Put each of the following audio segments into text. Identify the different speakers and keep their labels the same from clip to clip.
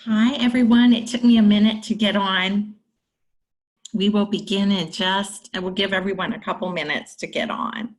Speaker 1: Hi, everyone. It took me a minute to get on. We will begin in I will give everyone a couple minutes to get on.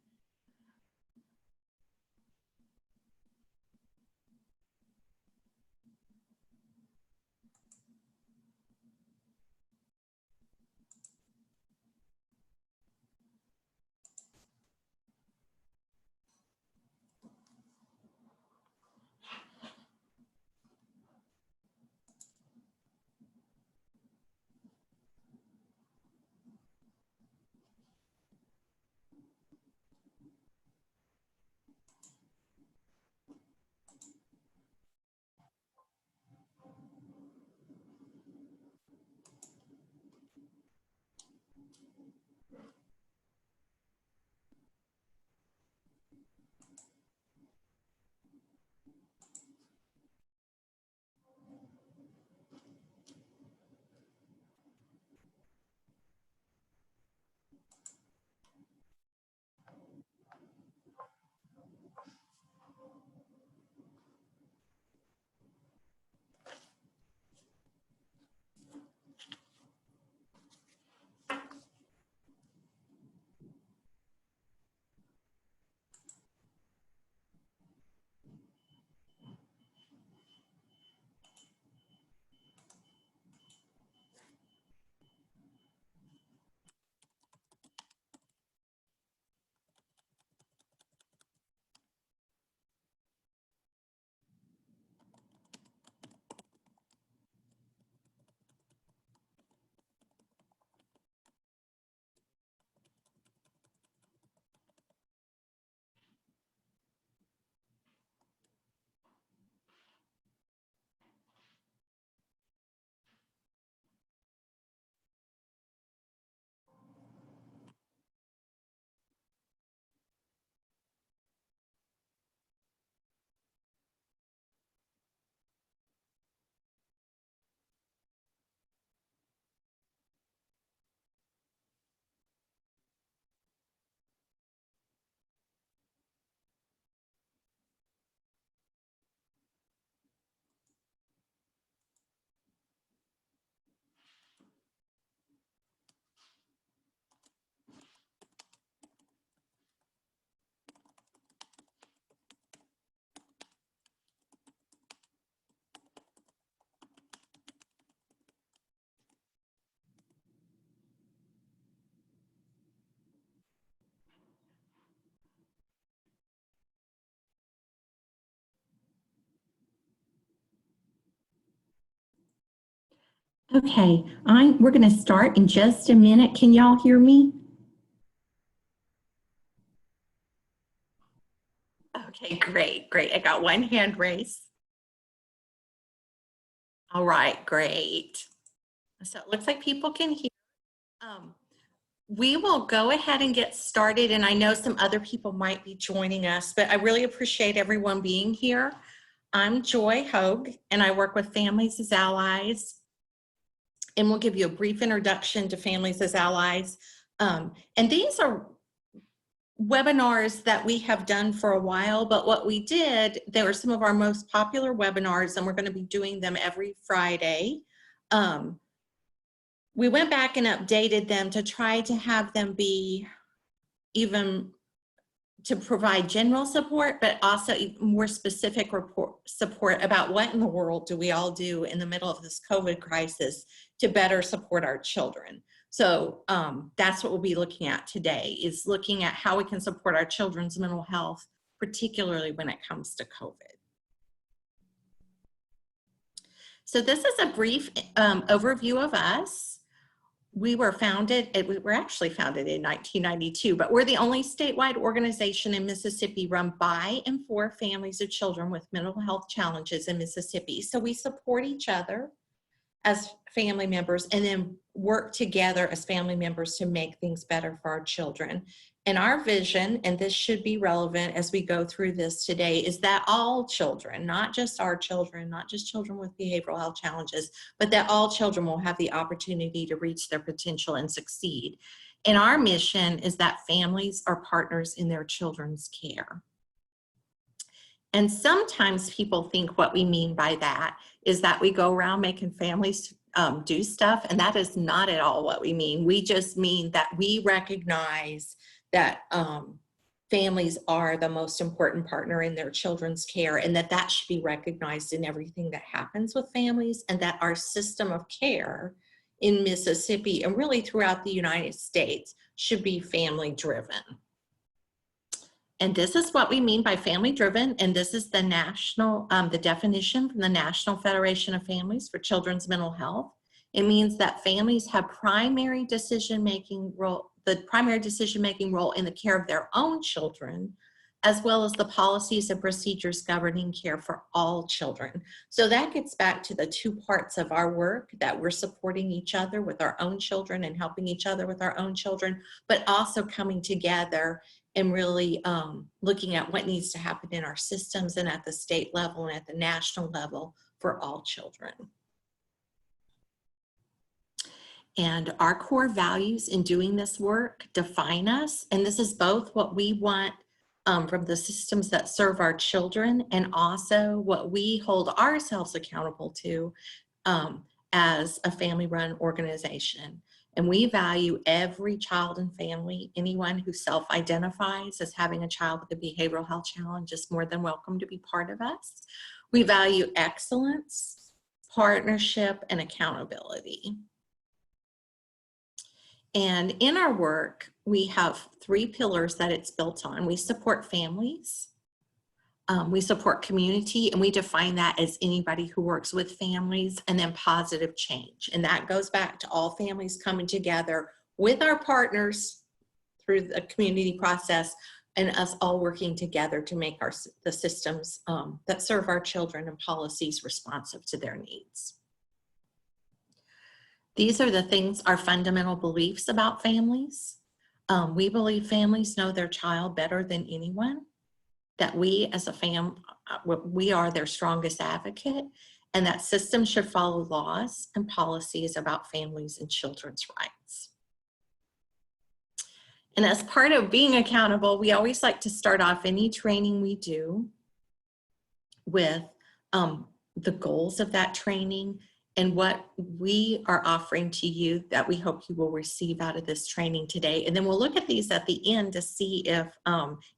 Speaker 1: Okay, we're going to start in just a minute. Can y'all hear me? Okay, great. I got one hand raised. All right, great. So it looks like people can hear. Um, we will go ahead and get started, and I know some other people might be joining us, but I really appreciate everyone being here. I'm Joy Hogue, and I work with Families as Allies, and we'll give you a brief introduction to Families as Allies. And these are webinars that we have done for a while, but what we did, they were some of our most popular webinars, and we're going to be doing them every Friday. We went back and updated them to try to have them be even to provide general support, but also more specific support about what in the world do we all do in the middle of this COVID crisis to better support our children. So that's what we'll be looking at today, is looking at how we can support our children's mental health, particularly when it comes to COVID. So this is a brief overview of us. We were actually founded in 1992, but we're the only statewide organization in Mississippi run by and for families of children with mental health challenges in Mississippi. So we support each other as family members and then work together as family members to make things better for our children. And our vision, and this should be relevant as we go through this today, is that all children, not just our children, not just children with behavioral health challenges, but that all children will have the opportunity to reach their potential and succeed. And our mission is that families are partners in their children's care. And sometimes people think what we mean by that is that we go around making families do stuff, and that is not at all what we mean. We just mean that we recognize that families are the most important partner in their children's care, and that that should be recognized in everything that happens with families, and that our system of care in Mississippi and really throughout the United States should be family driven. And this is what we mean by family driven. And this is the national, the definition from the National Federation of Families for Children's Mental Health. It means that families have the primary decision-making role in the care of their own children, as well as the policies and procedures governing care for all children. So that gets back to the two parts of our work, that we're supporting each other with our own children and helping each other with our own children, but also coming together and really looking at what needs to happen in our systems and at the state level and at the national level for all children. And our core values in doing this work define us. And this is both what we want from the systems that serve our children, and also what we hold ourselves accountable to as a family-run organization. And we value every child and family. Anyone who self-identifies as having a child with a behavioral health challenge is more than welcome to be part of us. We value excellence, partnership, and accountability. And in our work, we have 3 pillars that it's built on. We support families, we support community, and we define that as anybody who works with families, and then positive change. And that goes back to all families coming together with our partners through the community process, and us all working together to make the systems that serve our children and policies responsive to their needs. These are the things, our fundamental beliefs about families. We believe families know their child better than anyone, that we as a we are their strongest advocate, and that systems should follow laws and policies about families and children's rights. And as part of being accountable, we always like to start off any training we do with the goals of that training and what we are offering to you that we hope you will receive out of this training today. And then we'll look at these at the end to see if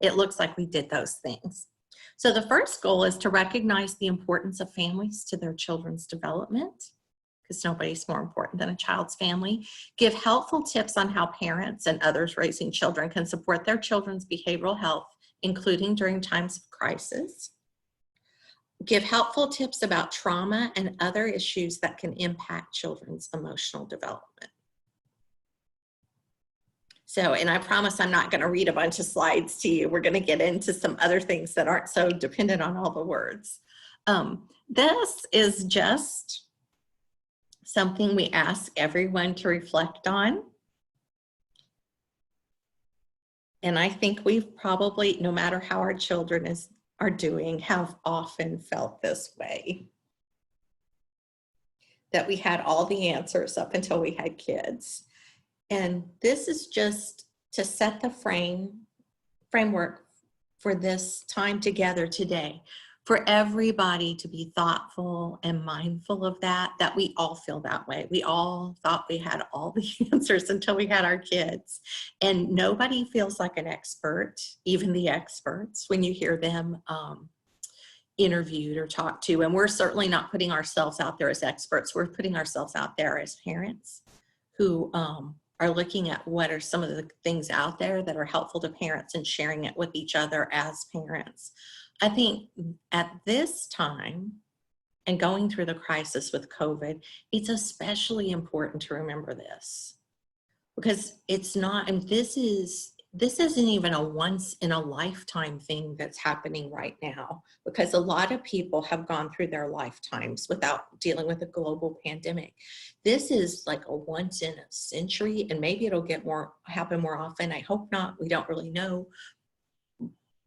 Speaker 1: it looks like we did those things. So the first goal is to recognize the importance of families to their children's development, because nobody's more important than a child's family. Give helpful tips on how parents and others raising children can support their children's behavioral health, including during times of crisis. Give helpful tips about trauma and other issues that can impact children's emotional development. So, and I promise I'm not going to read a bunch of slides to you. We're going to get into some other things that aren't so dependent on all the words. This is just something we ask everyone to reflect on. And I think we've probably, no matter how our children are doing, have often felt this way. That we had all the answers up until we had kids. And this is just to set the framework for this time together today, for everybody to be thoughtful and mindful of that we all feel that way. We all thought we had all the answers until we had our kids. And nobody feels like an expert, even the experts, when you hear them interviewed or talked to. And we're certainly not putting ourselves out there as experts. We're putting ourselves out there as parents who are looking at what are some of the things out there that are helpful to parents and sharing it with each other as parents. I think at this time and going through the crisis with COVID, it's especially important to remember this, because it's not, and this isn't even a once in a lifetime thing that's happening right now, because a lot of people have gone through their lifetimes without dealing with a global pandemic. This is like a once in a century, and maybe it'll happen more often. I hope not, we don't really know.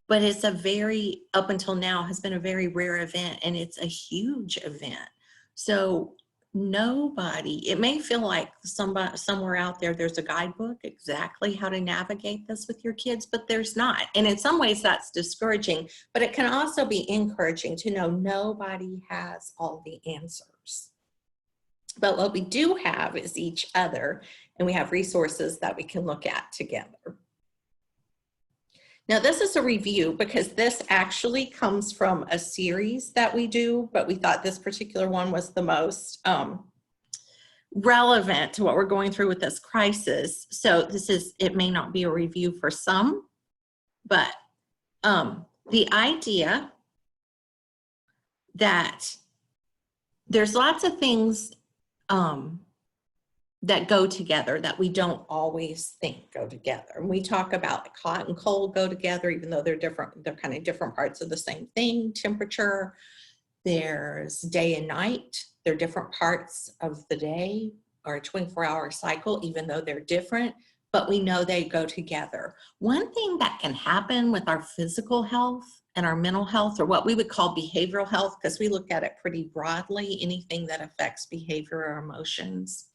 Speaker 1: But it's up until now, has been a very rare event, and it's a huge event. So nobody, it may feel like somewhere out there, there's a guidebook exactly how to navigate this with your kids, but there's not. And in some ways that's discouraging, but it can also be encouraging to know nobody has all the answers. But what we do have is each other, and we have resources that we can look at together. Now, this is a review because this actually comes from a series that we do, but we thought this particular one was the most relevant to what we're going through with this crisis. So this is, it may not be a review for some, but the idea that there's lots of things that go together that we don't always think go together. And we talk about hot and cold go together, even though they're different, they're kind of different parts of the same thing. Temperature, there's day and night, they're different parts of the day or a 24-hour cycle, even though they're different, but we know they go together. One thing that can happen with our physical health and our mental health, or what we would call behavioral health, because we look at it pretty broadly, anything that affects behavior or emotions,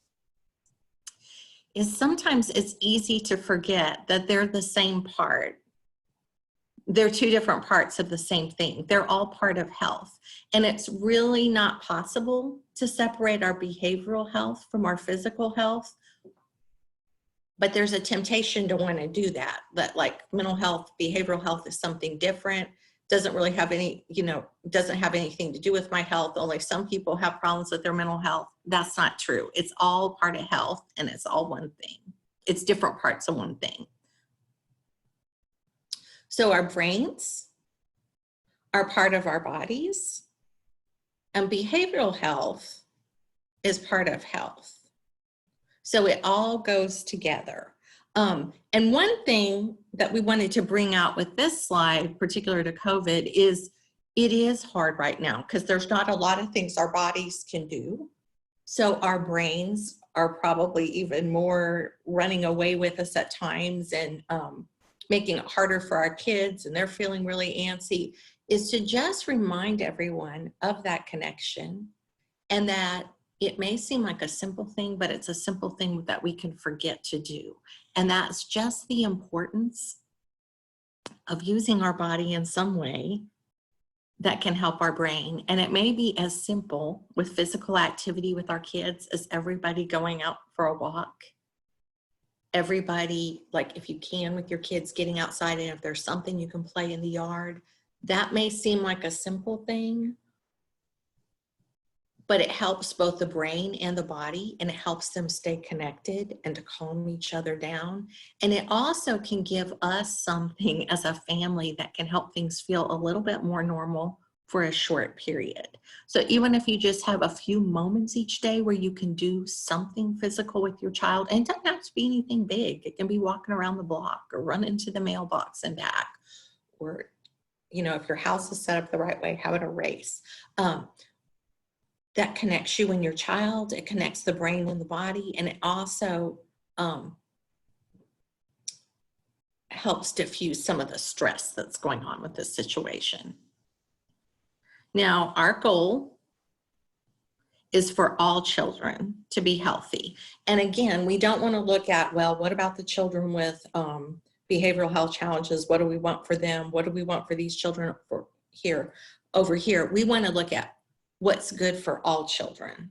Speaker 1: is sometimes it's easy to forget that they're the same part. They're two different parts of the same thing. They're all part of health. And it's really not possible to separate our behavioral health from our physical health. But there's a temptation to want to do that, like mental health, behavioral health is something different. Doesn't really have any, doesn't have anything to do with my health. Only some people have problems with their mental health. That's not true. It's all part of health and it's all one thing. It's different parts of one thing. So our brains are part of our bodies, and behavioral health is part of health. So it all goes together. And one thing that we wanted to bring out with this slide, particular to COVID, is it is hard right now because there's not a lot of things our bodies can do. So our brains are probably even more running away with us at times and making it harder for our kids, and they're feeling really antsy, is to just remind everyone of that connection, and that it may seem like a simple thing, but it's a simple thing that we can forget to do. And that's just the importance of using our body in some way that can help our brain. And it may be as simple with physical activity with our kids as everybody going out for a walk. Everybody, like if you can with your kids, getting outside, and if there's something you can play in the yard, that may seem like a simple thing, but it helps both the brain and the body, and it helps them stay connected and to calm each other down. And it also can give us something as a family that can help things feel a little bit more normal for a short period. So even if you just have a few moments each day where you can do something physical with your child, and it doesn't have to be anything big. It can be walking around the block or running to the mailbox and back, or, if your house is set up the right way, having a race. That connects you and your child. It connects the brain and the body, and it also helps diffuse some of the stress that's going on with this situation. Now, our goal is for all children to be healthy. And again, we don't want to look at, well, what about the children with behavioral health challenges? What do we want for them? What do we want for these children over here? We want to look at what's good for all children.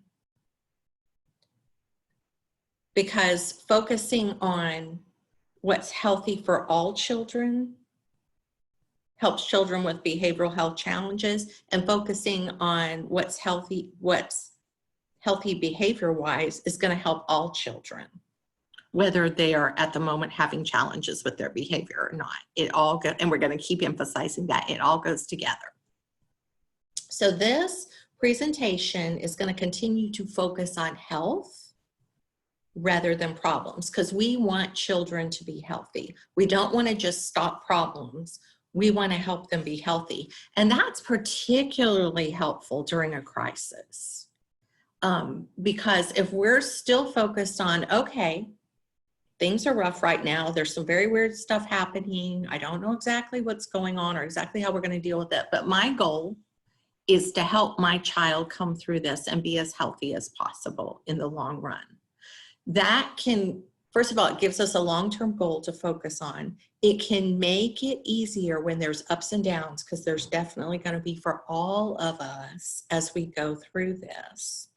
Speaker 1: Because focusing on what's healthy for all children helps children with behavioral health challenges, and focusing on what's healthy behavior-wise is going to help all children, whether they are at the moment having challenges with their behavior or not. It all goes, and we're going to keep emphasizing that it all goes together. So this presentation is going to continue to focus on health rather than problems, because we want children to be healthy. We don't want to just stop problems. We want to help them be healthy. And that's particularly helpful during a crisis. Because if we're still focused on, okay, things are rough right now, there's some very weird stuff happening, I don't know exactly what's going on or exactly how we're going to deal with it, but my goal is to help my child come through this and be as healthy as possible in the long run. That can, first of all, it gives us a long-term goal to focus on. It can make it easier when there's ups and downs, because there's definitely going to be for all of us as we go through this.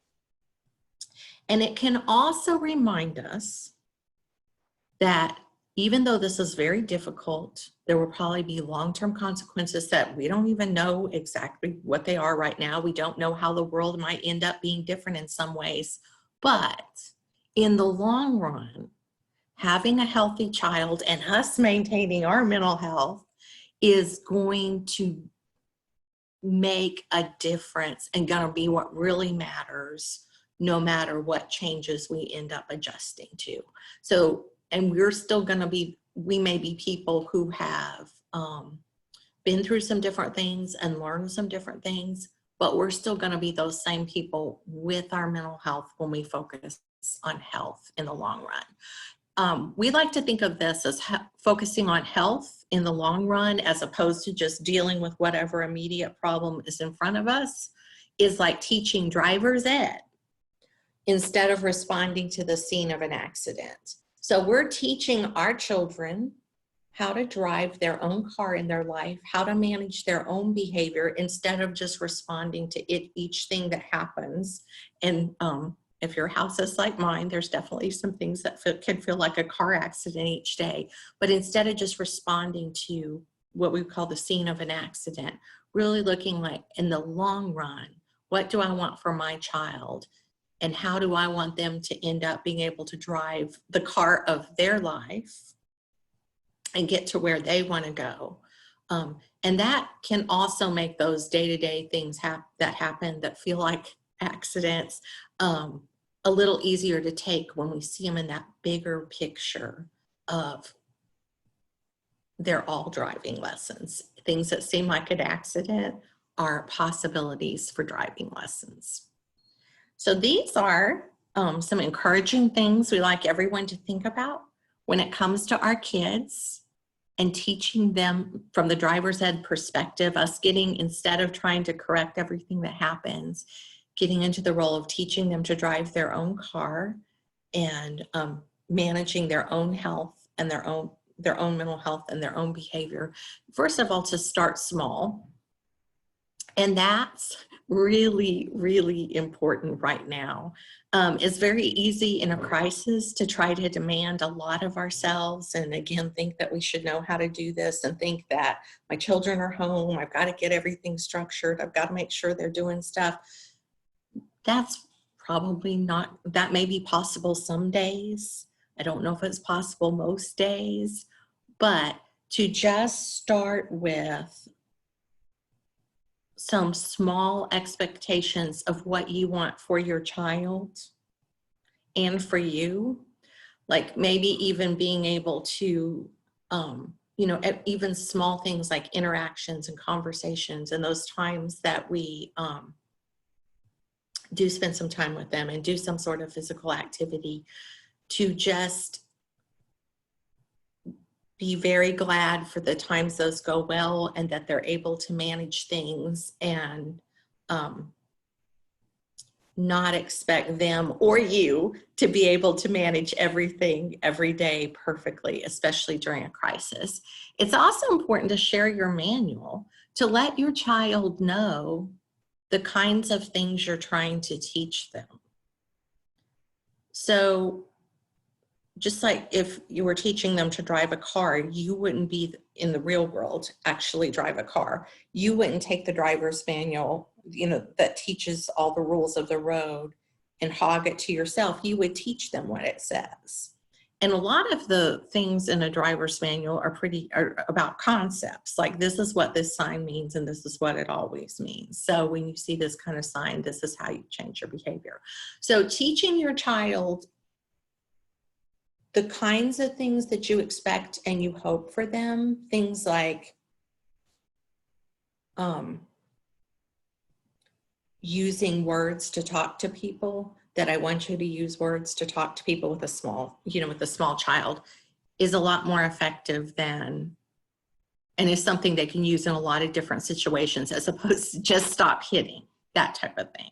Speaker 1: And it can also remind us that even though this is very difficult, there will probably be long-term consequences that we don't even know exactly what they are right now. We don't know how the world might end up being different in some ways. But in the long run, having a healthy child and us maintaining our mental health is going to make a difference and going to be what really matters, no matter what changes we end up adjusting to. So, and we're still going to be, we may be people who have been through some different things and learned some different things, but we're still going to be those same people with our mental health when we focus on health in the long run. We like to think of this as focusing on health in the long run, as opposed to just dealing with whatever immediate problem is in front of us, is like teaching driver's ed instead of responding to the scene of an accident. So we're teaching our children how to drive their own car in their life, how to manage their own behavior instead of just responding to each thing that happens. And if your house is like mine, there's definitely some things that can feel like a car accident each day. But instead of just responding to what we call the scene of an accident, really looking like, in the long run, what do I want for my child? And how do I want them to end up being able to drive the car of their life and get to where they want to go? And that can also make those day-to-day things that happen that feel like accidents a little easier to take when we see them in that bigger picture of they're all driving lessons. Things that seem like an accident are possibilities for driving lessons. So these are some encouraging things we like everyone to think about when it comes to our kids and teaching them from the driver's ed perspective, us getting, instead of trying to correct everything that happens, getting into the role of teaching them to drive their own car and managing their own health and their own mental health and their own behavior. First of all, to start small. And that's really, really important right now. It's very easy in a crisis to try to demand a lot of ourselves, and again, think that we should know how to do this, and think that my children are home, I've got to get everything structured, I've got to make sure they're doing stuff. That's probably not, that may be possible some days. I don't know if it's possible most days, but to just start with some small expectations of what you want for your child and for you, like maybe even being able to, even small things like interactions and conversations and those times that we do spend some time with them and do some sort of physical activity, to just be very glad for the times those go well and that they're able to manage things, and not expect them or you to be able to manage everything every day perfectly, especially during a crisis. It's also important to share your manual, to let your child know the kinds of things you're trying to teach them. So just like if you were teaching them to drive a car, you wouldn't be in the real world actually drive a car. You wouldn't take the driver's manual, that teaches all the rules of the road and hog it to yourself. You would teach them what it says. And a lot of the things in a driver's manual are about concepts, like this is what this sign means and this is what it always means. So when you see this kind of sign, this is how you change your behavior. So teaching your child the kinds of things that you expect and you hope for them, things like using words to talk to people, that I want you to use words to talk to people with a small child, is a lot more effective than and is something they can use in a lot of different situations, as opposed to just stop hitting, that type of thing.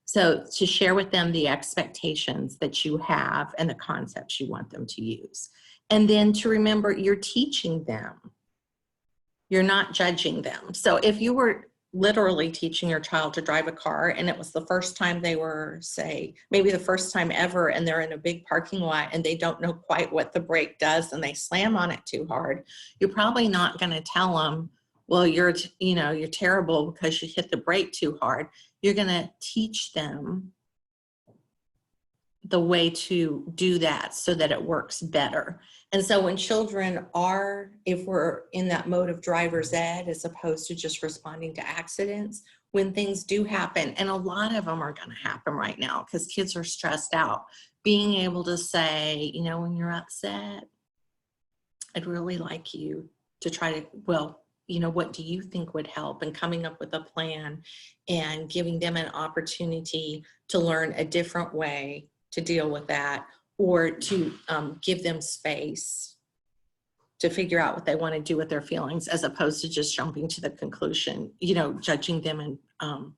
Speaker 1: So to share with them the expectations that you have and the concepts you want them to use. And then to remember, you're teaching them. You're not judging them. So if you were literally teaching your child to drive a car and it was the first time they were, say, maybe the first time ever, and they're in a big parking lot and they don't know quite what the brake does and they slam on it too hard, you're probably not going to tell them, well, you're terrible because you hit the brake too hard. You're going to teach them the way to do that so that it works better. And so when children are, if we're in that mode of driver's ed, as opposed to just responding to accidents, when things do happen, and a lot of them are going to happen right now because kids are stressed out, being able to say, when you're upset, I'd really like you to try to, what do you think would help? And coming up with a plan and giving them an opportunity to learn a different way to deal with that, or to give them space to figure out what they want to do with their feelings, as opposed to just jumping to the conclusion, judging them and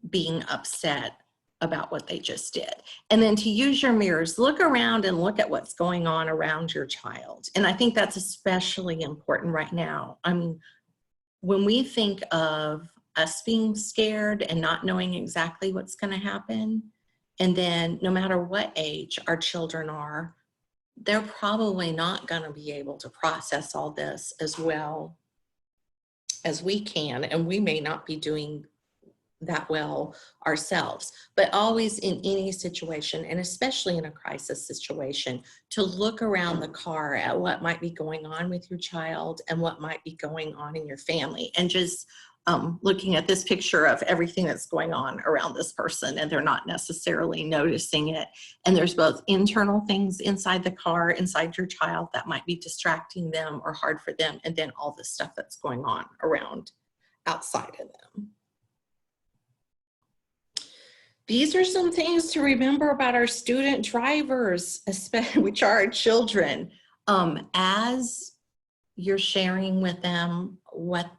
Speaker 1: being upset about what they just did. And then to use your mirrors, look around and look at what's going on around your child. And I think that's especially important right now. I mean, when we think of us being scared and not knowing exactly what's going to happen, and then no matter what age our children are, they're probably not going to be able to process all this as well as we can. And we may not be doing that well ourselves. But always in any situation, and especially in a crisis situation, to look around the car at what might be going on with your child and what might be going on in your family. And just looking at this picture of everything that's going on around this person, and they're not necessarily noticing it. And there's both internal things inside the car, inside your child, that might be distracting them or hard for them, and then all the stuff that's going on around outside of them. These are some things to remember about our student drivers, especially, which are our children. As you're sharing with them what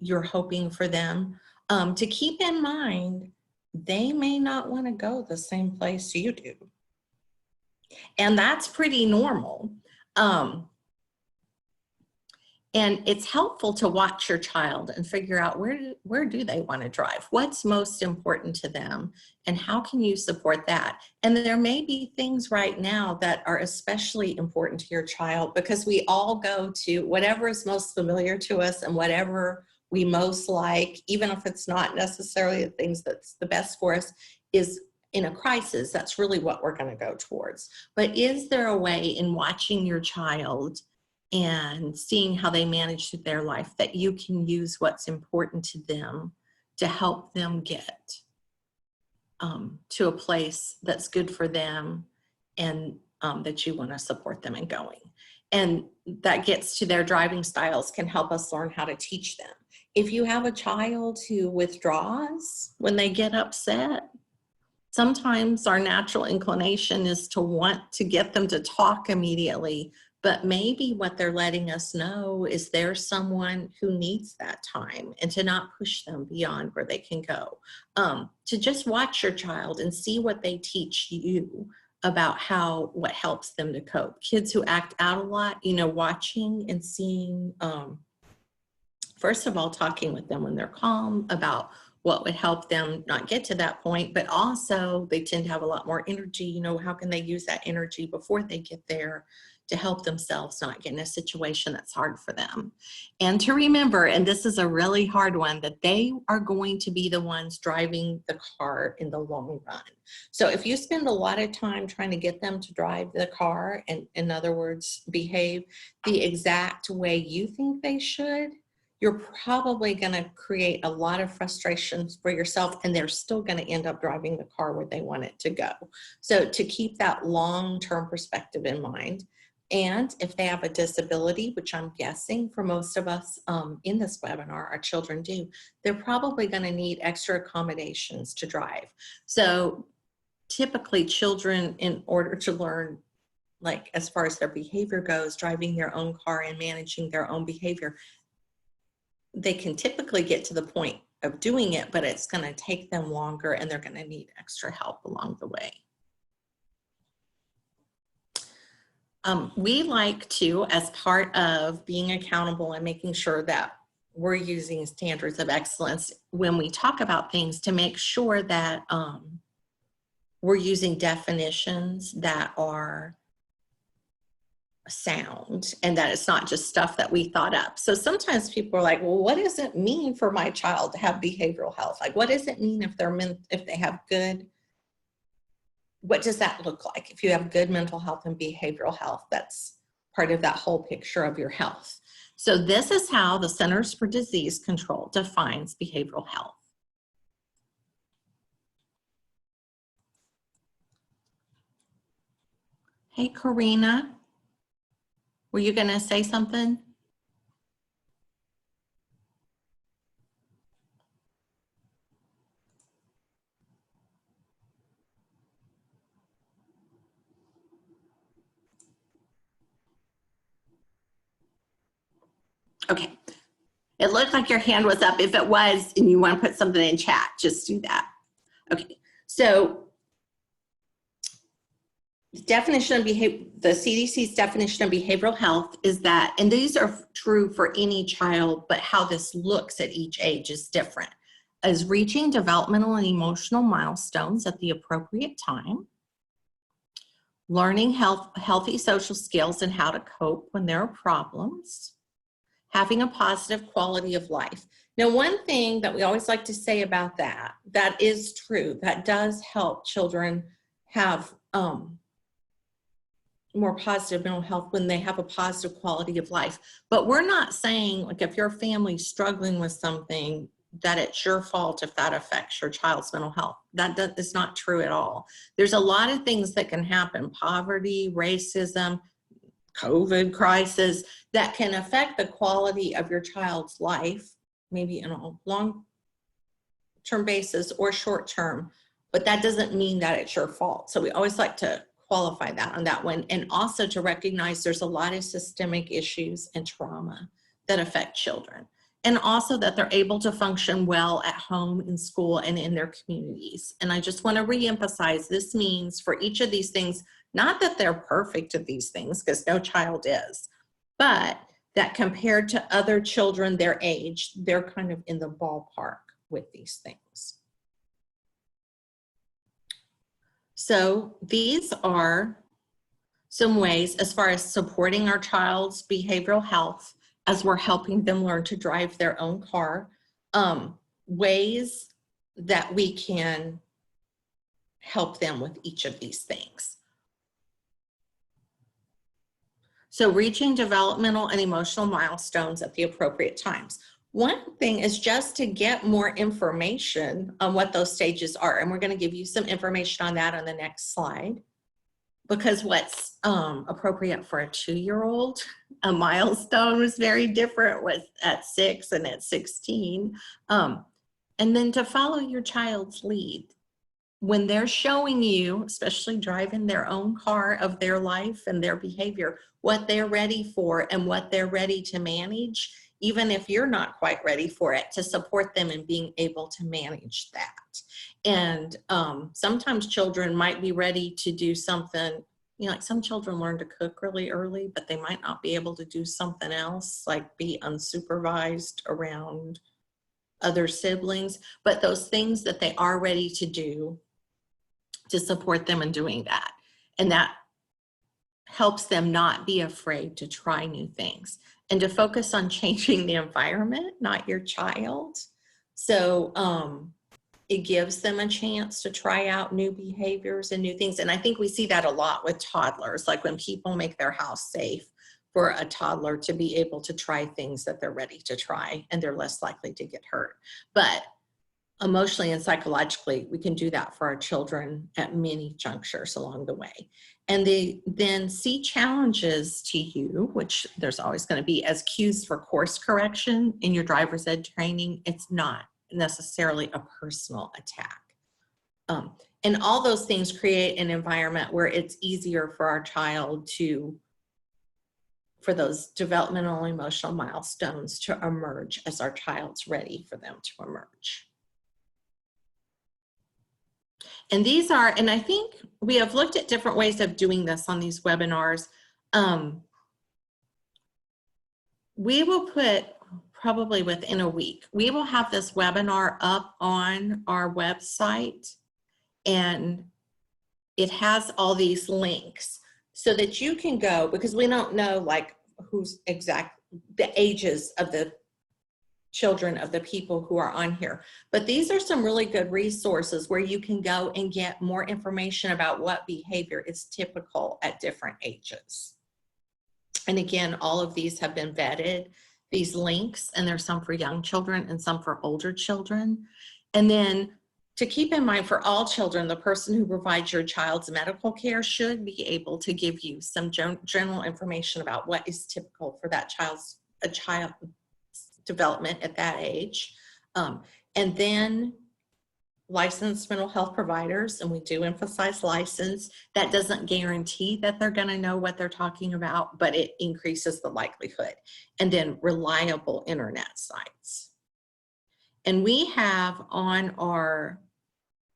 Speaker 1: you're hoping for them, to keep in mind, they may not want to go the same place you do. And that's pretty normal. And it's helpful to watch your child and figure out where do they want to drive? What's most important to them? And how can you support that? And there may be things right now that are especially important to your child, because we all go to whatever is most familiar to us and whatever we most like, even if it's not necessarily the things that's the best for us, is in a crisis. That's really what we're going to go towards. But is there a way in watching your child and seeing how they manage their life that you can use what's important to them to help them get to a place that's good for them, and that you want to support them in going? And that gets to their driving styles, can help us learn how to teach them. If you have a child who withdraws when they get upset, sometimes our natural inclination is to want to get them to talk immediately, but maybe what they're letting us know is there's someone who needs that time, and to not push them beyond where they can go. To just watch your child and see what they teach you about what helps them to cope. Kids who act out a lot, watching and seeing, first of all, talking with them when they're calm about what would help them not get to that point, but also they tend to have a lot more energy. How can they use that energy before they get there to help themselves not get in a situation that's hard for them? And to remember, and this is a really hard one, that they are going to be the ones driving the car in the long run. So if you spend a lot of time trying to get them to drive the car, and in other words, behave the exact way you think they should, you're probably going to create a lot of frustrations for yourself, and they're still going to end up driving the car where they want it to go. So to keep that long-term perspective in mind. And if they have a disability, which I'm guessing for most of us in this webinar, our children do, they're probably going to need extra accommodations to drive. So typically children, in order to learn, like as far as their behavior goes, driving their own car and managing their own behavior, they can typically get to the point of doing it, but it's going to take them longer and they're going to need extra help along the way. We like to, as part of being accountable and making sure that we're using standards of excellence when we talk about things, to make sure that we're using definitions that are sound and that it's not just stuff that we thought up. So sometimes people are like, well, what does it mean for my child to have behavioral health? Like, what does it mean if they have good, what does that look like? If you have good mental health and behavioral health, that's part of that whole picture of your health. So this is how the Centers for Disease Control defines behavioral health. Hey, Karina, were you going to say something? Okay. It looked like your hand was up. If it was, and you want to put something in chat, just do that. Okay. So the definition of the CDC's definition of behavioral health is that, and these are true for any child, but how this looks at each age is different, is reaching developmental and emotional milestones at the appropriate time, learning healthy social skills and how to cope when there are problems, having a positive quality of life. Now, one thing that we always like to say about that is true. That does help children have more positive mental health when they have a positive quality of life. But we're not saying, like, if your family's struggling with something, that it's your fault if that affects your child's mental health. That is not true at all. There's a lot of things that can happen: poverty, racism, COVID crisis, that can affect the quality of your child's life, maybe in a long-term basis or short-term, but that doesn't mean that it's your fault. So we always like to qualify that on that one, and also to recognize there's a lot of systemic issues and trauma that affect children, and also that they're able to function well at home, in school, and in their communities. And I just want to reemphasize, this means for each of these things, not that they're perfect at these things, because no child is, but that compared to other children their age, they're kind of in the ballpark with these things. So these are some ways as far as supporting our child's behavioral health as we're helping them learn to drive their own car, ways that we can help them with each of these things. So reaching developmental and emotional milestones at the appropriate times. One thing is just to get more information on what those stages are. And we're going to give you some information on that on the next slide. Because what's appropriate for a 2-year-old, a milestone was very different at 6 and at 16. And then to follow your child's lead. When they're showing you, especially driving their own car of their life and their behavior, what they're ready for and what they're ready to manage, even if you're not quite ready for it, to support them in being able to manage that. And sometimes children might be ready to do something, you know, like some children learn to cook really early, but they might not be able to do something else, like be unsupervised around other siblings. But those things that they are ready to do, to support them in doing that. And that helps them not be afraid to try new things and to focus on changing the environment, not your child. So it gives them a chance to try out new behaviors and new things. And I think we see that a lot with toddlers, like when people make their house safe for a toddler to be able to try things that they're ready to try, and they're less likely to get hurt. But emotionally and psychologically, we can do that for our children at many junctures along the way. And they then see challenges to you, which there's always going to be, as cues for course correction in your driver's ed training. It's not necessarily a personal attack. And all those things create an environment where it's easier for our child to for those developmental and emotional milestones to emerge as our child's ready for them to emerge. And these are, and I think we have looked at different ways of doing this on these webinars. We will put, probably within a week, we will have this webinar up on our website, and it has all these links so that you can go, because we don't know like who's exact, the ages of the children of the people who are on here. But these are some really good resources where you can go and get more information about what behavior is typical at different ages. And again, all of these have been vetted, these links, and there's some for young children and some for older children. And then to keep in mind, for all children, the person who provides your child's medical care should be able to give you some general information about what is typical for that child's development at that age. And then licensed mental health providers, and we do emphasize license. That doesn't guarantee that they're going to know what they're talking about, but it increases the likelihood. And then reliable internet sites. And we have on our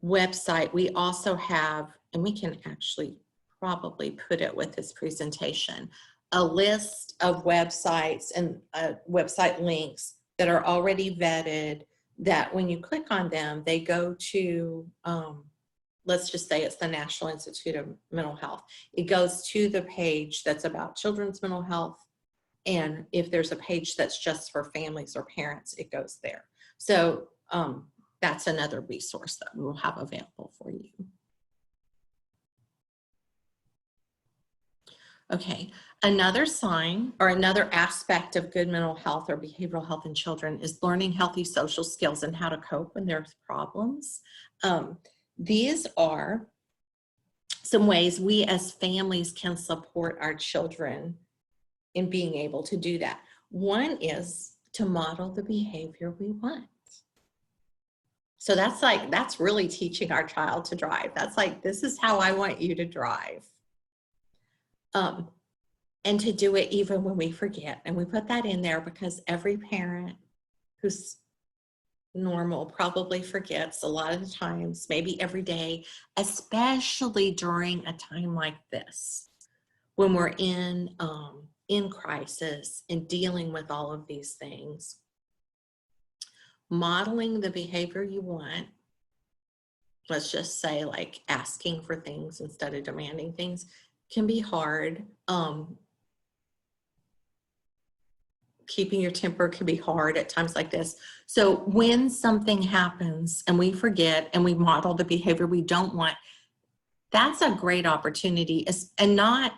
Speaker 1: website, we also have, and we can actually probably put it with this presentation, a list of websites and website links that are already vetted, that when you click on them, they go to, let's just say it's the National Institute of Mental Health. It goes to the page that's about children's mental health. And if there's a page that's just for families or parents, it goes there. So that's another resource that we will have available for you. Okay, another sign or another aspect of good mental health or behavioral health in children is learning healthy social skills and how to cope when there's problems. These are some ways we as families can support our children in being able to do that. One is to model the behavior we want. So that's really teaching our child to drive. That's like, this is how I want you to drive. And to do it even when we forget. And we put that in there because every parent who's normal probably forgets a lot of the times, maybe every day, especially during a time like this, when we're in crisis and dealing with all of these things. Modeling the behavior you want, let's just say like asking for things instead of demanding things, can be hard. Keeping your temper can be hard at times like this. So when something happens and we forget and we model the behavior we don't want, that's a great opportunity. And not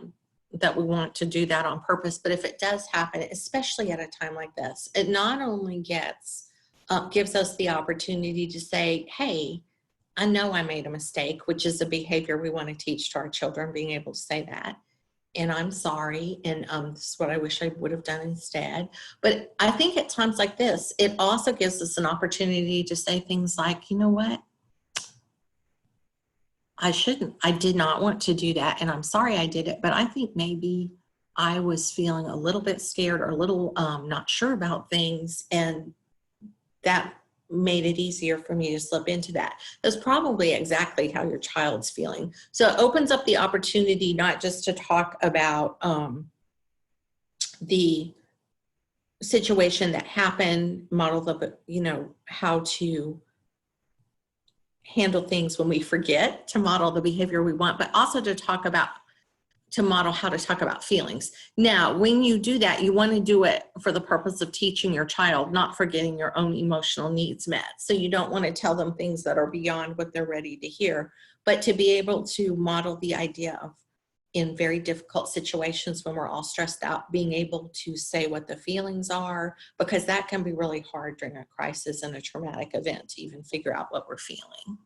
Speaker 1: that we want to do that on purpose, but if it does happen, especially at a time like this, it not only gives us the opportunity to say, hey, I know I made a mistake, which is a behavior we want to teach to our children, being able to say that. And I'm sorry, and this is what I wish I would have done instead. But I think at times like this, it also gives us an opportunity to say things like, you know what? I did not want to do that, and I'm sorry I did it, but I think maybe I was feeling a little bit scared or a little not sure about things, and that made it easier for me to slip into that. That's probably exactly how your child's feeling. So it opens up the opportunity not just to talk about the situation that happened, model the, how to handle things when we forget, to model the behavior we want, but also to model how to talk about feelings. Now, when you do that, you want to do it for the purpose of teaching your child, not for getting your own emotional needs met. So you don't want to tell them things that are beyond what they're ready to hear, but to be able to model the idea of, in very difficult situations when we're all stressed out, being able to say what the feelings are, because that can be really hard during a crisis and a traumatic event to even figure out what we're feeling.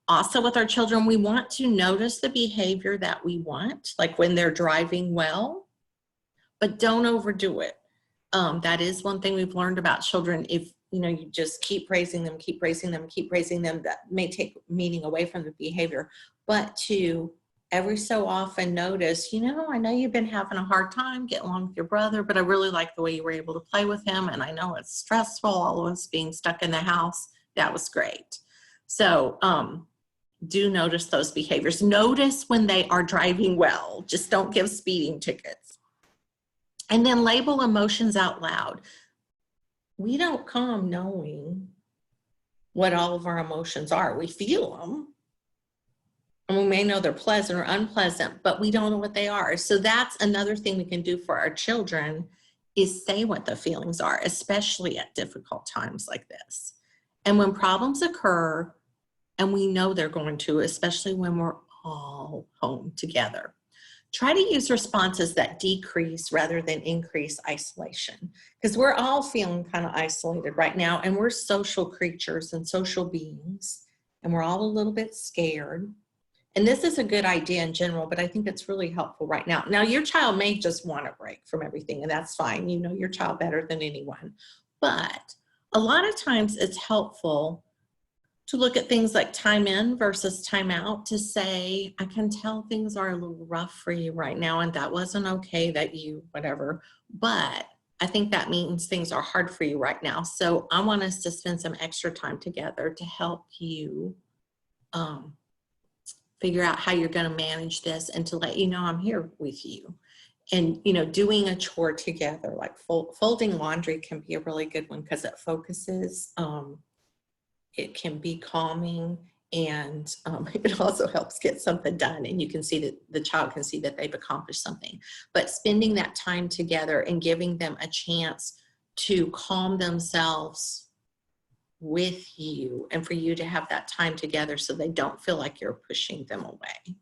Speaker 1: Also with our children, we want to notice the behavior that we want, like when they're driving well, but don't overdo it. That is one thing we've learned about children. If you just keep praising them, keep praising them, keep praising them, that may take meaning away from the behavior, but to every so often notice, I know you've been having a hard time getting along with your brother, but I really like the way you were able to play with him. And I know it's stressful, all of us being stuck in the house. That was great. So do notice those behaviors. Notice when they are driving well. Just don't give speeding tickets. And then label emotions out loud. We don't come knowing what all of our emotions are. We feel them. And we may know they're pleasant or unpleasant, but we don't know what they are. So that's another thing we can do for our children, is say what the feelings are, especially at difficult times like this. And when problems occur, and we know they're going to, especially when we're all home together, try to use responses that decrease rather than increase isolation, because we're all feeling kind of isolated right now, and we're social creatures and social beings, and we're all a little bit scared. And this is a good idea in general, but I think it's really helpful right now. Now, your child may just want a break from everything, and that's fine. You know your child better than anyone. But a lot of times it's helpful to look at things like time in versus time out, to say, I can tell things are a little rough for you right now, and that wasn't okay that you, whatever, but I think that means things are hard for you right now. So I want us to spend some extra time together to help you figure out how you're going to manage this, and to let you know I'm here with you. And, doing a chore together, like folding laundry can be a really good one, because it focuses, it can be calming, and it also helps get something done, and you can see that the child can see that they've accomplished something. But spending that time together and giving them a chance to calm themselves with you, and for you to have that time together so they don't feel like you're pushing them away.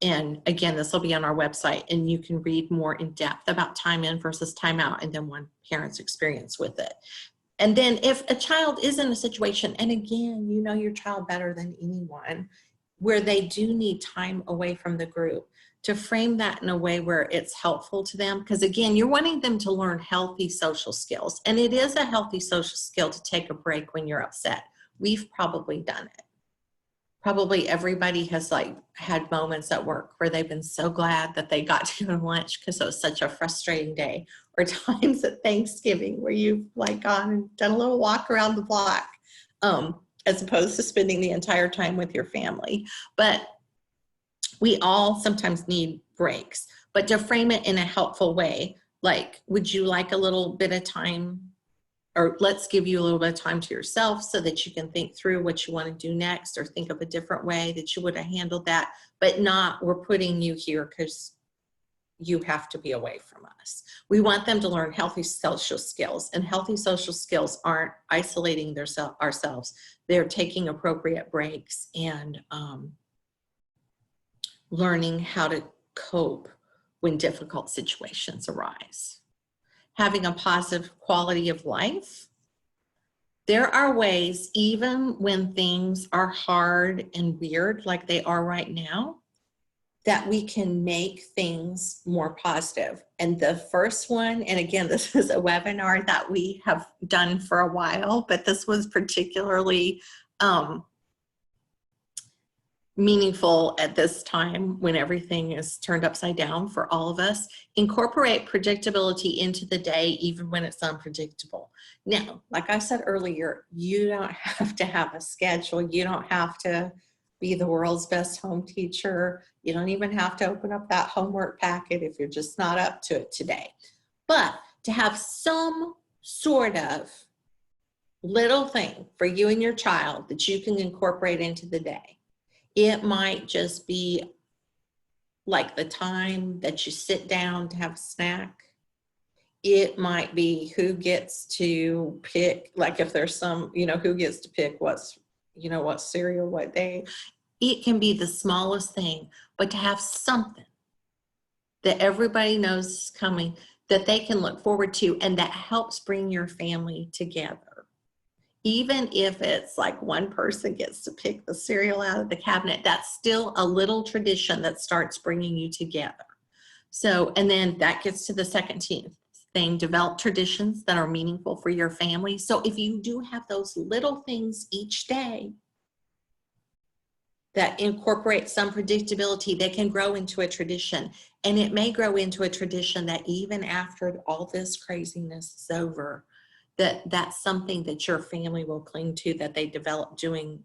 Speaker 1: And again, this will be on our website, and you can read more in depth about time in versus time out, and then one parent's experience with it. And then if a child is in a situation, and again, you know your child better than anyone, where they do need time away from the group, to frame that in a way where it's helpful to them. Because again, you're wanting them to learn healthy social skills. And it is a healthy social skill to take a break when you're upset. We've probably done it. Probably everybody has had moments at work where they've been so glad that they got to go to lunch because it was such a frustrating day, or times at Thanksgiving where you've gone and done a little walk around the block, as opposed to spending the entire time with your family. But we all sometimes need breaks, but to frame it in a helpful way, like, would you like a little bit of time, or let's give you a little bit of time to yourself so that you can think through what you want to do next, or think of a different way that you would have handled that, but not, we're putting you here because you have to be away from us. We want them to learn healthy social skills, and healthy social skills aren't isolating ourselves. They're taking appropriate breaks and learning how to cope when difficult situations arise. Having a positive quality of life. There are ways, even when things are hard and weird like they are right now, that we can make things more positive. And the first one, and again, this is a webinar that we have done for a while, but this was particularly meaningful at this time when everything is turned upside down for all of us. Incorporate predictability into the day, even when it's unpredictable. Now, like I said earlier, you don't have to have a schedule. You don't have to be the world's best home teacher. You don't even have to open up that homework packet if you're just not up to it today. But to have some sort of little thing for you and your child that you can incorporate into the day. It might just be like the time that you sit down to have a snack. It might be who gets to pick, like if there's some, who gets to pick what cereal, what day. It can be the smallest thing, but to have something that everybody knows is coming, that they can look forward to, and that helps bring your family together. Even if it's like one person gets to pick the cereal out of the cabinet, that's still a little tradition that starts bringing you together. So, and then that gets to the second thing, develop traditions that are meaningful for your family. So if you do have those little things each day, that incorporate some predictability, they can grow into a tradition. And it may grow into a tradition that even after all this craziness is over, that's something that your family will cling to, that they develop doing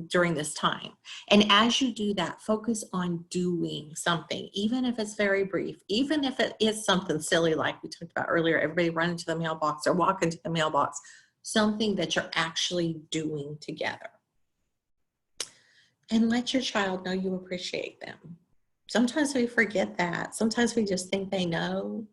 Speaker 1: during this time. And as you do that, focus on doing something, even if it's very brief, even if it is something silly like we talked about earlier, everybody running to the mailbox or walking to the mailbox, something that you're actually doing together. And let your child know you appreciate them. Sometimes we forget that. Sometimes we just think they know.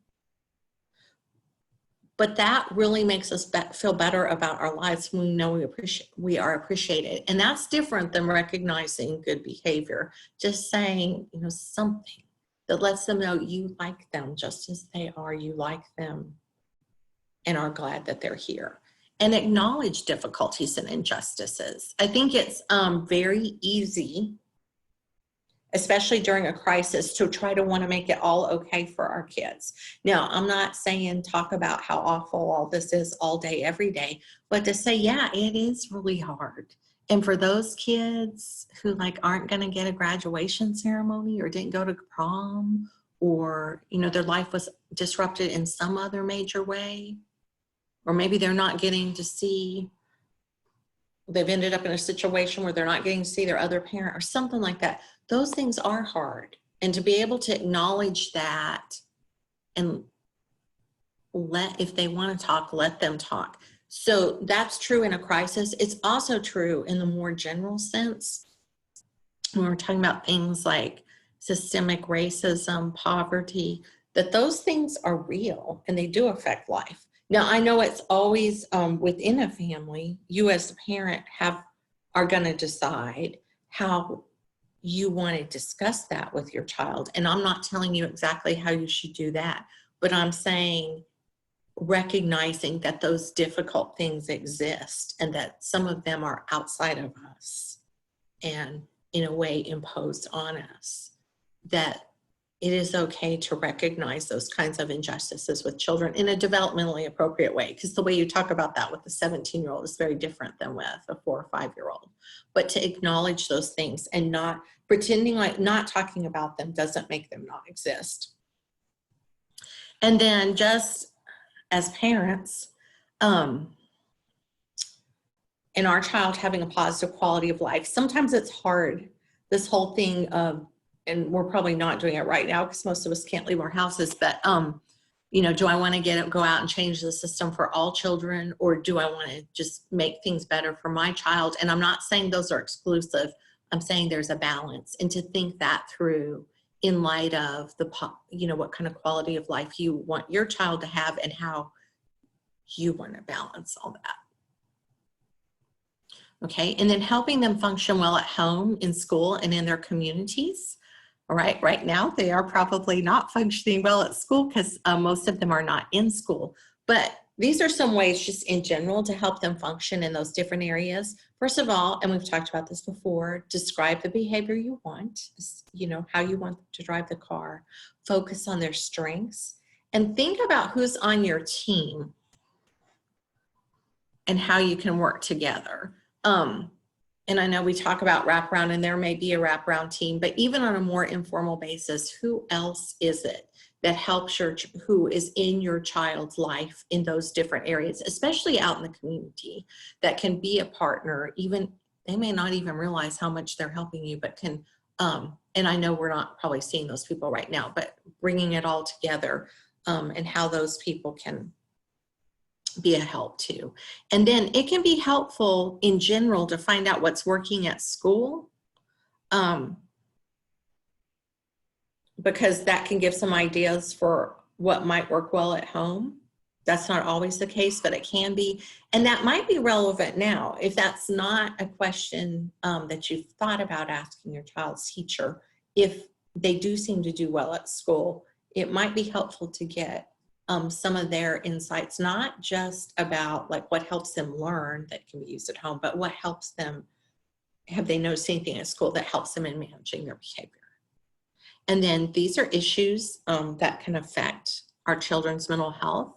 Speaker 1: But that really makes us feel better about our lives when we know we are appreciated. And that's different than recognizing good behavior. Just saying, something that lets them know you like them just as they are. You like them and are glad that they're here. And acknowledge difficulties and injustices. I think it's very easy, especially during a crisis, to try to want to make it all okay for our kids. Now, I'm not saying talk about how awful all this is all day, every day, but to say, yeah, it is really hard. And for those kids who aren't going to get a graduation ceremony or didn't go to prom, or, their life was disrupted in some other major way, or maybe they're not getting to see, they've ended up in a situation where they're not getting to see their other parent or something like that. Those things are hard. And to be able to acknowledge that and if they want to talk, let them talk. So that's true in a crisis. It's also true in the more general sense. When we're talking about things like systemic racism, poverty, that those things are real and they do affect life. Now, I know it's always within a family, you as the parent are going to decide how you want to discuss that with your child. And I'm not telling you exactly how you should do that, but I'm saying recognizing that those difficult things exist and that some of them are outside of us and in a way imposed on us, that it is okay to recognize those kinds of injustices with children in a developmentally appropriate way, because the way you talk about that with a 17-year-old is very different than with a 4 or 5-year-old. But to acknowledge those things and not pretending like not talking about them doesn't make them not exist. And then just as parents, and our child having a positive quality of life, sometimes it's hard, this whole thing of, and we're probably not doing it right now because most of us can't leave our houses, but do I want to go out and change the system for all children, or do I want to just make things better for my child? And I'm not saying those are exclusive. I'm saying there's a balance, and to think that through in light of what kind of quality of life you want your child to have and how you want to balance all that. Okay, and then helping them function well at home, in school, and in their communities. All right, right now they are probably not functioning well at school because most of them are not in school. But these are some ways just in general to help them function in those different areas. First of all, and we've talked about this before, describe the behavior you want, how you want them to drive the car, focus on their strengths, and think about who's on your team and how you can work together. And I know we talk about wraparound, and there may be a wraparound team, but even on a more informal basis, who else is it that helps who is in your child's life in those different areas, especially out in the community, that can be a partner? Even they may not even realize how much they're helping you, but can, and I know we're not probably seeing those people right now, but bringing it all together and how those people can be a help too. And then it can be helpful in general to find out what's working at school, because that can give some ideas for what might work well at home. That's not always the case, but it can be. And that might be relevant now. If that's not a question that you've thought about asking your child's teacher, if they do seem to do well at school, it might be helpful to get some of their insights, not just about what helps them learn that can be used at home, but what helps them. Have they noticed anything at school that helps them in managing their behavior? And then these are issues that can affect our children's mental health,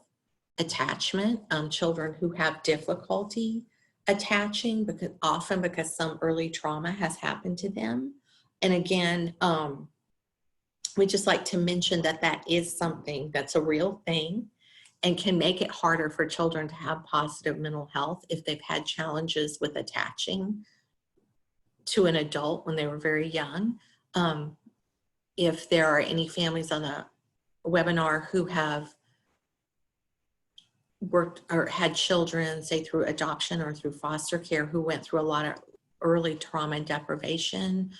Speaker 1: attachment, children who have difficulty attaching because some early trauma has happened to them. And again, we just like to mention that that is something that's a real thing and can make it harder for children to have positive mental health if they've had challenges with attaching to an adult when they were very young. If there are any families on the webinar who have worked or had children, say through adoption or through foster care, who went through a lot of early trauma and deprivation,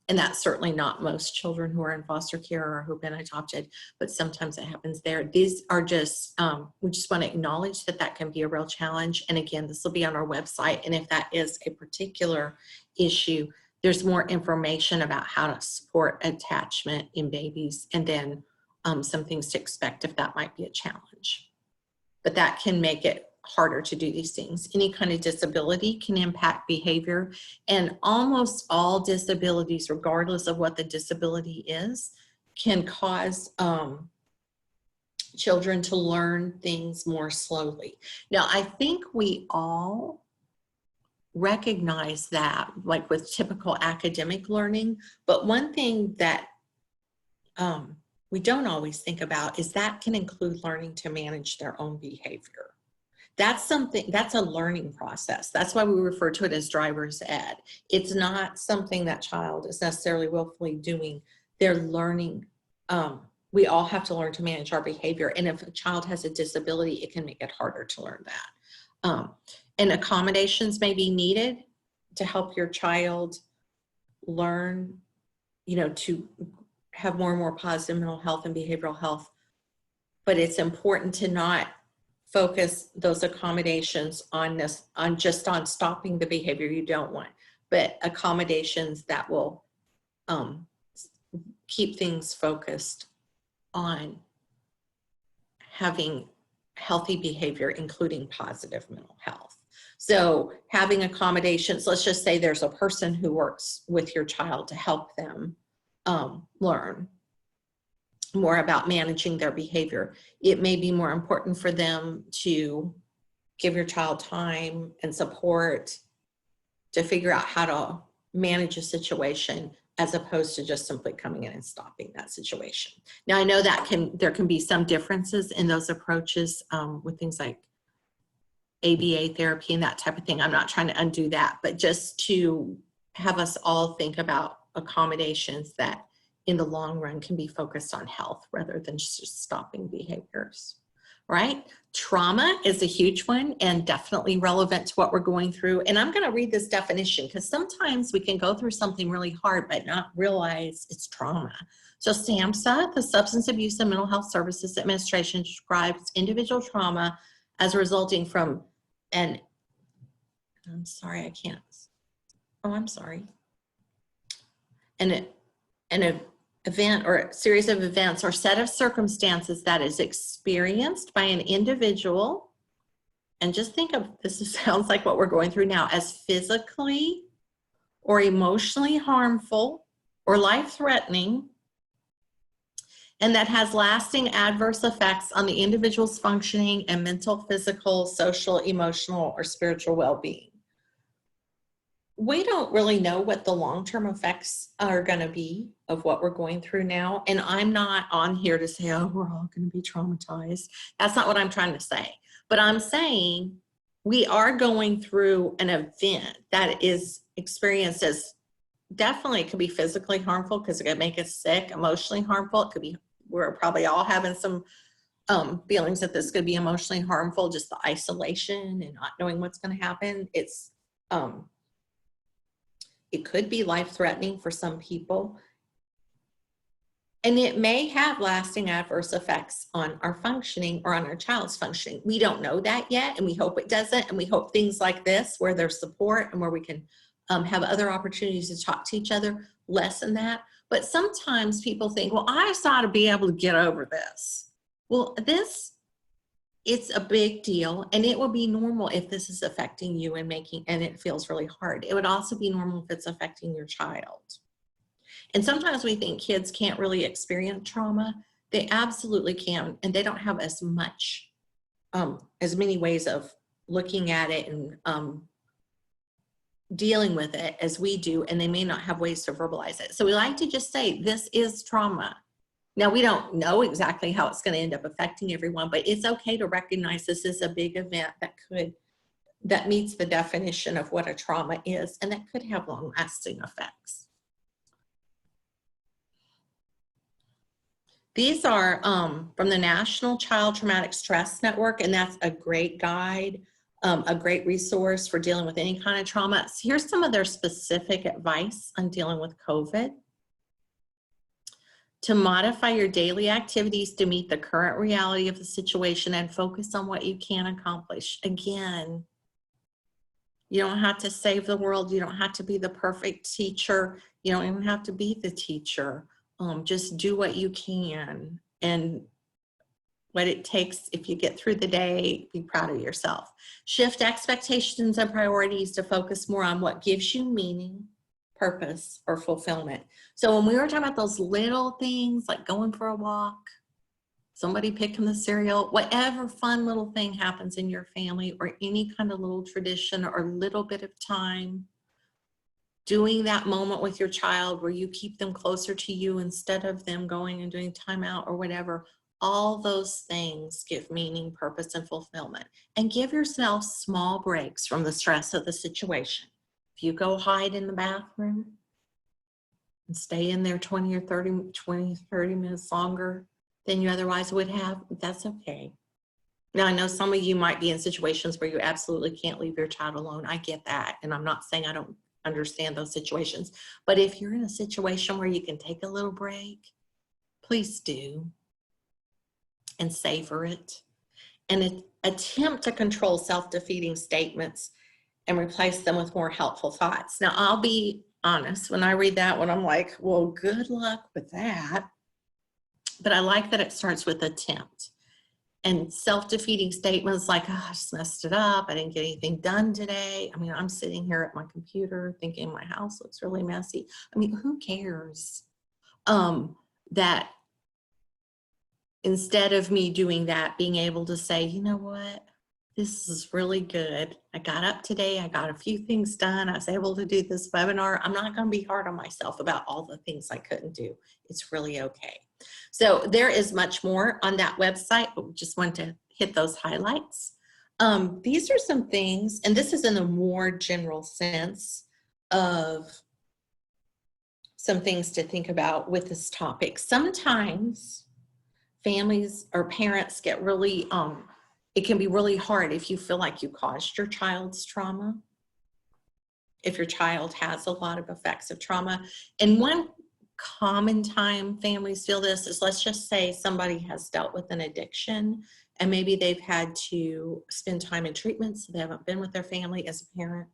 Speaker 1: and that's certainly not most children who are in foster care or who've been adopted, but sometimes it happens there. These are just, we just want to acknowledge that that can be a real challenge. And again, this will be on our website. And if that is a particular issue, there's more information about how to support attachment in babies, and then some things to expect if that might be a challenge. But that can make it harder to do these things. Any kind of disability can impact behavior, and almost all disabilities, regardless of what the disability is, can cause children to learn things more slowly. Now, I think we all recognize that, like with typical academic learning, but one thing that we don't always think about is that can include learning to manage their own behavior. That's something, that's a learning process. That's why we refer to it as driver's ed. It's not something that child is necessarily willfully doing. They're learning. We all have to learn to manage our behavior. And if a child has a disability, it can make it harder to learn that. And accommodations may be needed to help your child learn, to have more and more positive mental health and behavioral health. But it's important to not focus those accommodations on just on stopping the behavior you don't want, but accommodations that will keep things focused on having healthy behavior, including positive mental health. So having accommodations, let's just say there's a person who works with your child to help them learn more about managing their behavior. It may be more important for them to give your child time and support to figure out how to manage a situation, as opposed to just simply coming in and stopping that situation. Now, I know that there can be some differences in those approaches with things like ABA therapy and that type of thing. I'm not trying to undo that, but just to have us all think about accommodations that in the long run can be focused on health rather than just stopping behaviors, right? Trauma is a huge one and definitely relevant to what we're going through. And I'm gonna read this definition because sometimes we can go through something really hard but not realize it's trauma. So SAMHSA, the Substance Abuse and Mental Health Services Administration, describes individual trauma as resulting from an event or a series of events or set of circumstances that is experienced by an individual, and just think of this sounds like what we're going through now, as physically or emotionally harmful or life-threatening, and that has lasting adverse effects on the individual's functioning and mental, physical, social, emotional, or spiritual well-being. We don't really know what the long-term effects are going to be of what we're going through now. And I'm not on here to say, oh, we're all going to be traumatized. That's not what I'm trying to say. But I'm saying we are going through an event that is experienced as definitely, it could be physically harmful because it could make us sick, emotionally harmful. It could be, we're probably all having some feelings that this could be emotionally harmful, just the isolation and not knowing what's going to happen. It could be life-threatening for some people. And it may have lasting adverse effects on our functioning or on our child's functioning. We don't know that yet, and we hope it doesn't. And we hope things like this, where there's support and where we can have other opportunities to talk to each other, lessen that. But sometimes people think, well, I just ought to be able to get over this. Well, it's a big deal, and it will be normal if this is affecting you and it feels really hard. It would also be normal if it's affecting your child. And sometimes we think kids can't really experience trauma. They absolutely can, and they don't have as many ways of looking at it and dealing with it as we do, and they may not have ways to verbalize it. So we like to just say, this is trauma. Now, we don't know exactly how it's going to end up affecting everyone, but it's okay to recognize this is a big event that meets the definition of what a trauma is, and that could have long-lasting effects. These are from the National Child Traumatic Stress Network, and that's a great guide, a great resource for dealing with any kind of trauma. So here's some of their specific advice on dealing with COVID. To modify your daily activities to meet the current reality of the situation and focus on what you can accomplish. Again, you don't have to save the world. You don't have to be the perfect teacher. You don't even have to be the teacher. Just do what you can, and what it takes. If you get through the day, be proud of yourself. Shift expectations and priorities to focus more on what gives you meaning, purpose, or fulfillment. So when we were talking about those little things like going for a walk, somebody picking the cereal, whatever fun little thing happens in your family, or any kind of little tradition or little bit of time, doing that moment with your child where you keep them closer to you instead of them going and doing timeout or whatever, all those things give meaning, purpose, and fulfillment. And give yourself small breaks from the stress of the situation. If you go hide in the bathroom and stay in there 20 or 30 minutes longer than you otherwise would have, that's okay. Now, I know some of you might be in situations where you absolutely can't leave your child alone. I get that. And I'm not saying I don't understand those situations. But if you're in a situation where you can take a little break, please do, and savor it. And attempt to control self-defeating statements and replace them with more helpful thoughts. Now, I'll be honest, when I read that one, I'm like, well, good luck with that. But I like that it starts with attempt. And self-defeating statements like, oh, I just messed it up. I didn't get anything done today. I mean, I'm sitting here at my computer thinking my house looks really messy. I mean, who cares? That instead of me doing that, being able to say, you know what? This is really good. I got up today. I got a few things done. I was able to do this webinar. I'm not going to be hard on myself about all the things I couldn't do. It's really okay. So there is much more on that website, but we just want to hit those highlights. These are some things, and this is in a more general sense of some things to think about with this topic. Sometimes families or parents get really, it can be really hard if you feel like you caused your child's trauma, if your child has a lot of effects of trauma. And one common time families feel this is, let's just say somebody has dealt with an addiction and maybe they've had to spend time in treatment, so they haven't been with their family as a parent,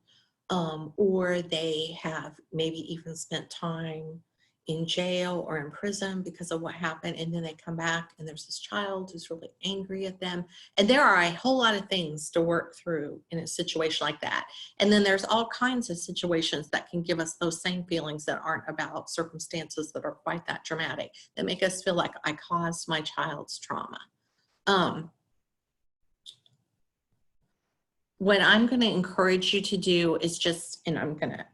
Speaker 1: or they have maybe even spent time in jail or in prison because of what happened, and then they come back and there's this child who's really angry at them. And there are a whole lot of things to work through in a situation like that. And then there's all kinds of situations that can give us those same feelings that aren't about circumstances that are quite that dramatic, that make us feel like I caused my child's trauma. What I'm going to encourage you to do is just, and I'm going to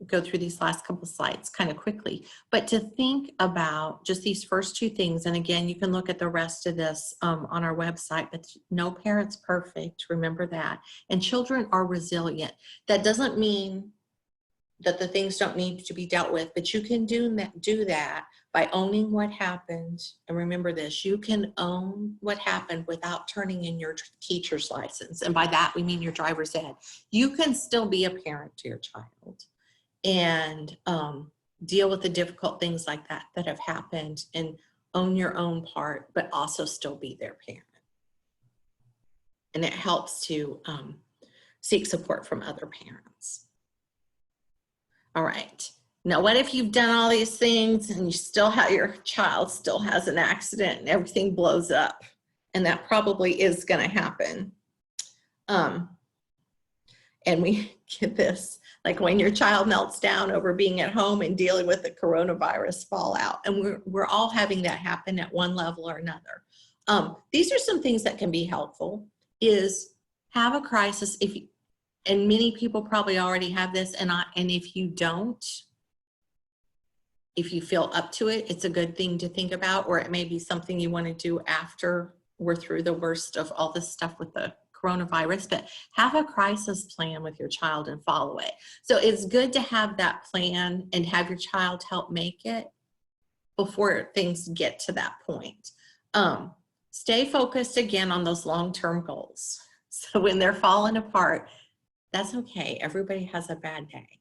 Speaker 1: go through these last couple slides kind of quickly, but to think about just these first two things. And again, you can look at the rest of this on our website, but no parent's perfect. Remember that. And children are resilient. That doesn't mean that the things don't need to be dealt with, but you can do that by owning what happened. And remember this, you can own what happened without turning in your teacher's license. And by that, we mean your driver's ed. You can still be a parent to your child and deal with the difficult things like that that have happened, and own your own part, but also still be their parent. And it helps to seek support from other parents. All right. Now, what if you've done all these things and you still have, your child still has an accident and everything blows up? And that probably is going to happen. And we get this, like when your child melts down over being at home and dealing with the coronavirus fallout. And we're all having that happen at one level or another. These are some things that can be helpful, is have a crisis. And many people probably already have this, and if you don't, if you feel up to it, it's a good thing to think about, or it may be something you want to do after we're through the worst of all this stuff with the coronavirus. But have a crisis plan with your child and follow it. So it's good to have that plan and have your child help make it before things get to that point. Stay focused again on those long-term goals. So when they're falling apart, that's okay. Everybody has a bad day.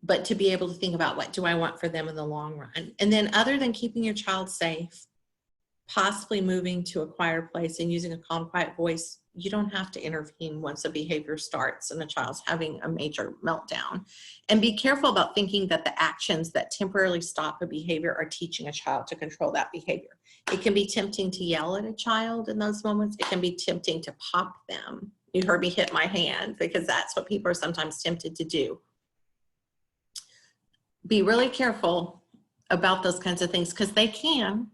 Speaker 1: But to be able to think about, what do I want for them in the long run? And then, other than keeping your child safe, possibly moving to a quieter place and using a calm, quiet voice, you don't have to intervene once a behavior starts and the child's having a major meltdown. And be careful about thinking that the actions that temporarily stop a behavior are teaching a child to control that behavior. It can be tempting to yell at a child in those moments. It can be tempting to pop them. You heard me hit my hand, because that's what people are sometimes tempted to do. Be really careful about those kinds of things, because they can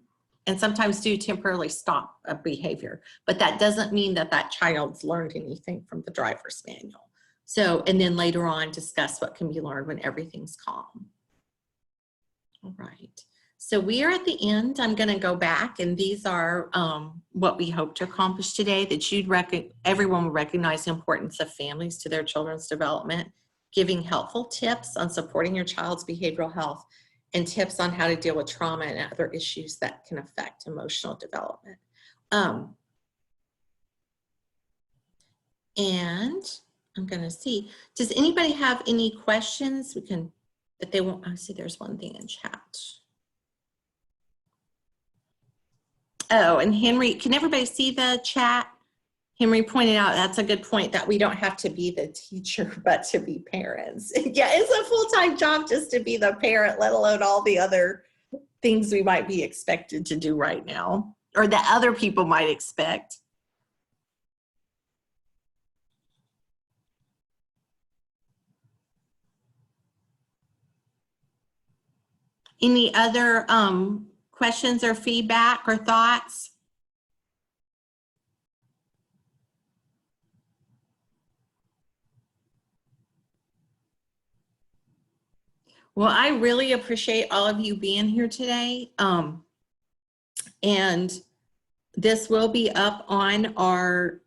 Speaker 1: and sometimes do temporarily stop a behavior, but that doesn't mean that that child's learned anything from the driver's manual. So, and then later on, discuss what can be learned when everything's calm. All right. So we are at the end. I'm going to go back, and these are what we hope to accomplish today, that everyone will recognize the importance of families to their children's development, giving helpful tips on supporting your child's behavioral health, and tips on how to deal with trauma and other issues that can affect emotional development. And I'm going to see, does anybody have any questions? That they won't. I see there's one thing in chat. Oh, and Henry, can everybody see the chat? Henry pointed out that's a good point, that we don't have to be the teacher, but to be parents. Yeah, it's a full-time job just to be the parent, let alone all the other things we might be expected to do right now, or that other people might expect. Any other questions or feedback or thoughts? Well, I really appreciate all of you being here today. And this will be up on our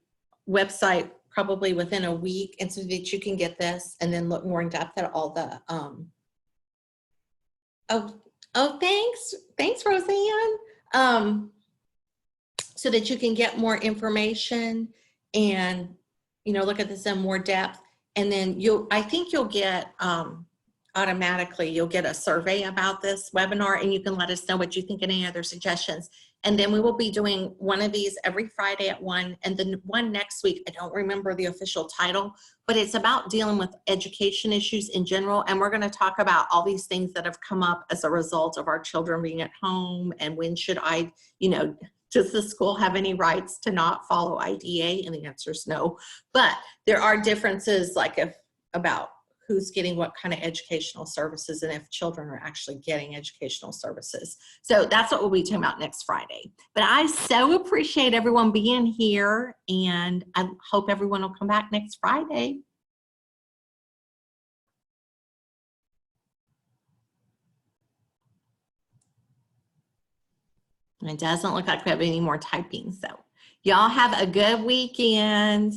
Speaker 1: website probably within a week, and so that you can get this and then look more in depth at all the, thanks, Roseanne. So that you can get more information and, look at this in more depth. And then I think you'll get, automatically, you'll get a survey about this webinar, and you can let us know what you think and any other suggestions. And then we will be doing one of these every Friday at 1, and the one next week, I don't remember the official title, but it's about dealing with education issues in general. And we're going to talk about all these things that have come up as a result of our children being at home, and when should I, does the school have any rights to not follow IDA? And the answer is no. But there are differences, like about who's getting what kind of educational services, and if children are actually getting educational services. So that's what we'll be talking about next Friday. But I so appreciate everyone being here, and I hope everyone will come back next Friday. And it doesn't look like we have any more typing. So y'all have a good weekend.